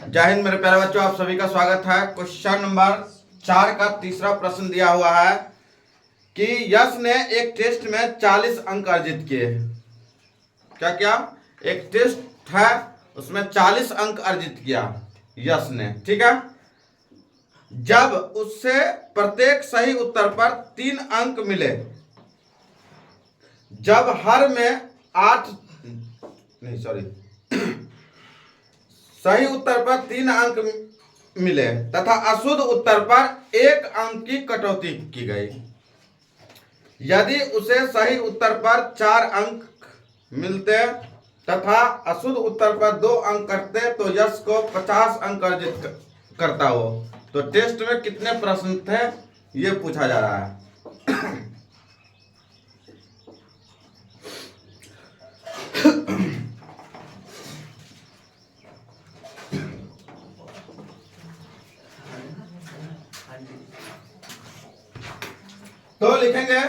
जय हिंद मेरे प्यारे बच्चों, आप सभी का स्वागत है। क्वेश्चन नंबर 4 का तीसरा प्रश्न दिया हुआ है कि यश ने एक टेस्ट में 40 अंक अर्जित किए। क्या क्या? एक टेस्ट है, उसमें 40 अंक अर्जित किया यश ने, ठीक है। जब उससे प्रत्येक सही उत्तर पर 3 अंक मिले, जब हर में 8 नहीं सॉरी सही उत्तर पर 3 अंक मिले तथा अशुद्ध उत्तर पर 1 अंक की कटौती की गई। यदि उसे सही उत्तर पर 4 अंक मिलते तथा अशुद्ध उत्तर पर 2 अंक कटते तो यश को 50 अंक अर्जित करता हो। तो टेस्ट में कितने प्रश्न थे ये पूछा जा रहा है। तो लिखेंगे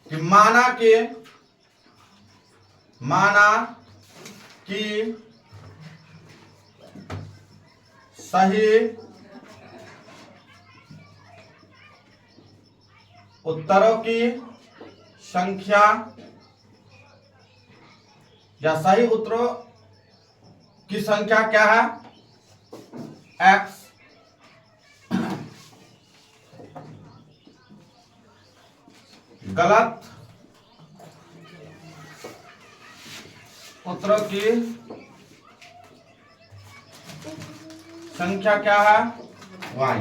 कि माना कि सही उत्तरों की संख्या या सही उत्तरों की संख्या क्या है? x। गलत उत्तरों की संख्या क्या है? y।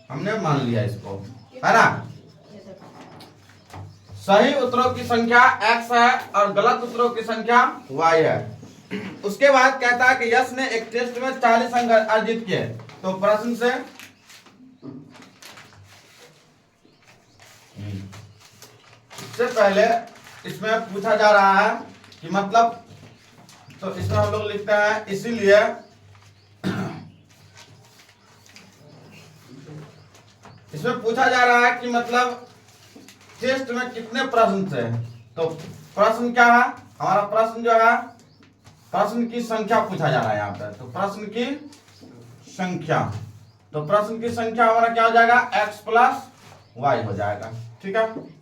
हमने मान लिया इसको, है ना। सही उत्तरों की संख्या x है और गलत उत्तरों की संख्या y है। उसके बाद कहता है कि यश ने एक टेस्ट में 40 अंक अर्जित किए। तो प्रश्न से इससे पहले इसमें पूछा जा रहा है कि मतलब, तो इसमें हम लोग लिखते हैं इसीलिए इसमें पूछा जा रहा है कि मतलब टेस्ट में कितने प्रश्न थे। तो प्रश्न क्या है हमारा? प्रश्न जो है, प्रश्न की संख्या पूछा जा रहा है यहाँ पे। तो प्रश्न की संख्या, तो प्रश्न की संख्या हमारा क्या हो जाएगा? x प्लस वाई हो जाएगा, ठीक है।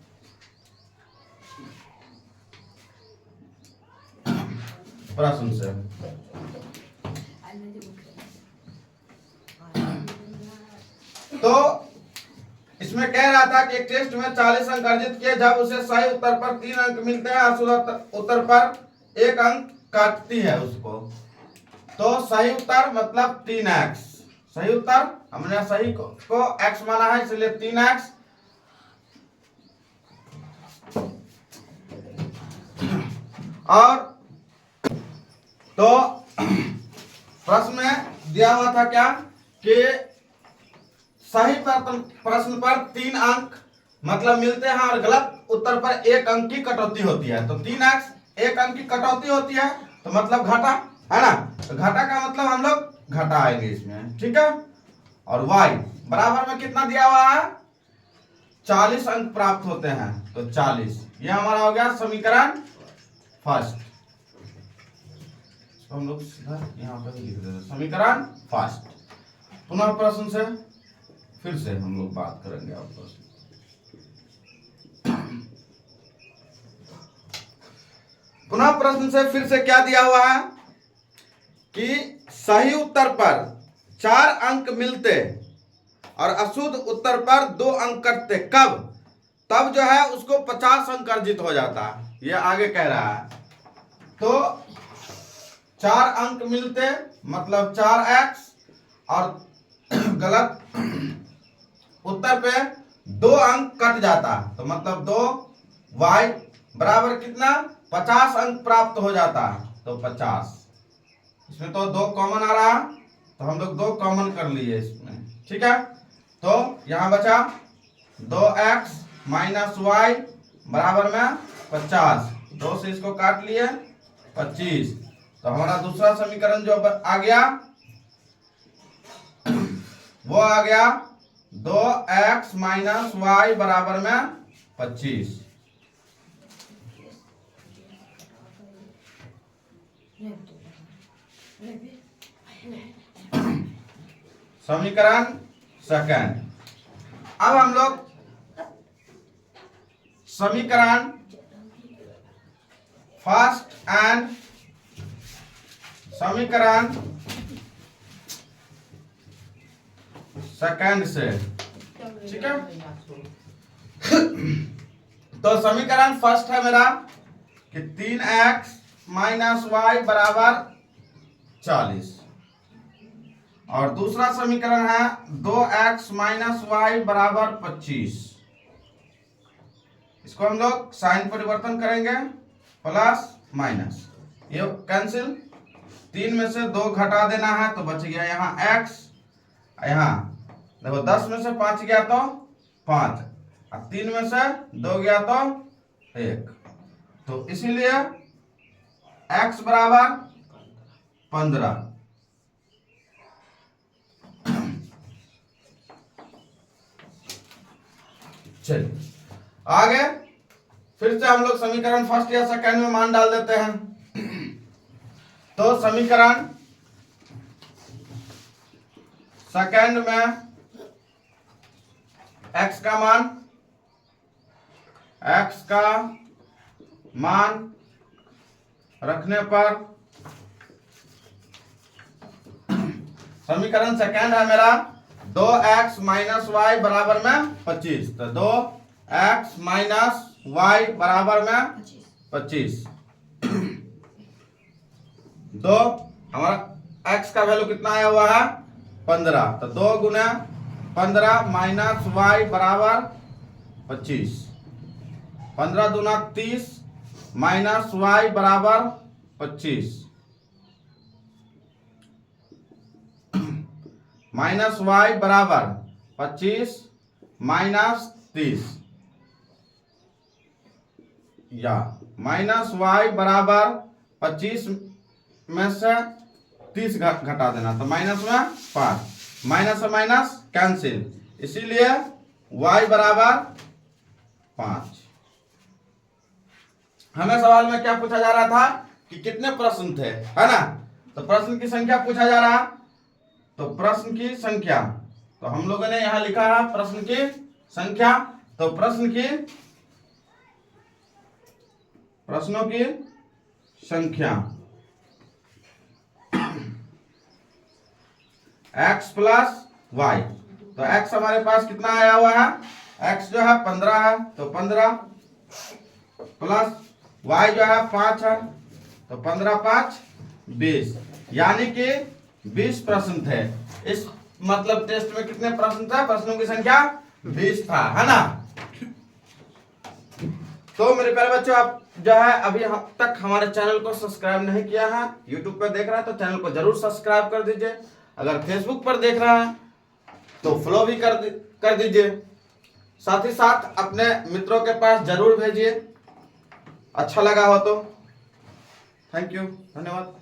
प्रश्न से तो इसमें कह रहा था कि एक टेस्ट में 40 अंक अर्जित किए, जब उसे सही उत्तर पर 3 अंक मिलते हैं, अशुद्ध उत्तर पर 1 अंक काटती है उसको। तो सही उत्तर मतलब 3x। सही उत्तर हमने सही को x माना है, इसलिए 3x और तो प्रश्न में दिया हुआ था क्या कि सही प्रश्न पर 3 अंक मतलब मिलते हैं और गलत उत्तर पर 1 अंक की कटौती होती है। तो 3x 1 अंक की कटौती होती है, तो मतलब घटा, है ना। तो घटा का मतलब हम लोग घटाएंगे इसमें, ठीक है। और y बराबर में कितना दिया हुआ है? 40 अंक प्राप्त होते हैं। तो 40 ये हमारा हो गया समीकरण फर्स्ट। तो हम लोग सीधा यहाँ पर लिख देते समीकरण फर्स्ट। पुनः प्रश्न से फिर से हम लोग बात करेंगे। आप प्रश्न पुनः प्रश्न से फिर से क्या दिया हुआ है कि सही उत्तर पर 4 अंक मिलते और अशुद्ध उत्तर पर 2 अंक कटते, कब? तब जो है उसको 50 अंक अर्जित हो जाता। ये आगे कह रहा है। तो 4 अंक मिलते मतलब 4x और गलत उत्तर पे 2 अंक कट जाता, तो मतलब 2y बराबर कितना? 50 अंक प्राप्त हो जाता। तो 50, इसमें तो 2 कॉमन आ रहा, तो हम लोग 2 कॉमन कर लिए इसमें, ठीक है। तो यहां बचा 2x माइनस वाई बराबर में 50। 2 से इसको काट लिए 25। तो हमारा दूसरा समीकरण जो आ गया वो आ गया 2x माइनस वाई बराबर में 25। समीकरण सेकंड। अब हम लोग समीकरण फर्स्ट एंड समीकरण सेकंड से, ठीक है। तो समीकरण फर्स्ट है मेरा कि 3x माइनस वाई बराबर 40, और दूसरा समीकरण है 2x माइनस वाई बराबर 25। इसको हम लोग साइन परिवर्तन करेंगे, प्लस माइनस, ये कैंसिल, 3 में से 2 घटा देना है तो बच गया यहाँ x, यहाँ देखो 10 में से 5 गया तो 5, और 3 में से 2 गया तो 1, तो इसीलिए x बराबर 15। चलिए आगे फिर से हम लोग समीकरण फर्स्ट या सेकंड में मान डाल देते हैं। तो समीकरण सेकंड में x का मान रखने पर समीकरण सेकंड है मेरा 2x माइनस वाई बराबर में 25, तो 2x माइनस वाई बराबर में 25। दो हमारा x का वैल्यू कितना आया हुआ है 15, तो 2 गुना 15 माइनस वाई बराबर 25, 15 दूना 30 माइनस वाई बराबर 25, माइनस वाई बराबर 25 माइनस 30, या माइनस वाई बराबर 25 में से 30 घटा देना, तो माइनस में 5, माइनस से माइनस कैंसिल, इसीलिए y बराबर 5। हमें सवाल में क्या पूछा जा रहा था कि कितने प्रश्न थे, है ना, तो प्रश्न की संख्या पूछा जा रहा, तो प्रश्न की संख्या, तो हम लोगों ने यहां लिखा है प्रश्न की संख्या, तो प्रश्नों की संख्या x प्लस वाई, तो x हमारे पास कितना आया हुआ है, x जो है 15 है, तो 15 प्लस y जो है 5 है, तो 15 5 20, यानी कि 20 प्रश्न थे। इस मतलब टेस्ट में कितने प्रश्न थे, प्रश्नों की संख्या 20 था, है ना। तो मेरे प्यारे बच्चों, आप जो है अभी तक हमारे चैनल को सब्सक्राइब नहीं किया है, यूट्यूब पर देख रहा है तो चैनल को जरूर सब्सक्राइब कर दीजिए, अगर फेसबुक पर देख रहा है तो फॉलो भी कर दीजिए, साथ ही साथ अपने मित्रों के पास जरूर भेजिए, अच्छा लगा हो तो। थैंक यू, धन्यवाद।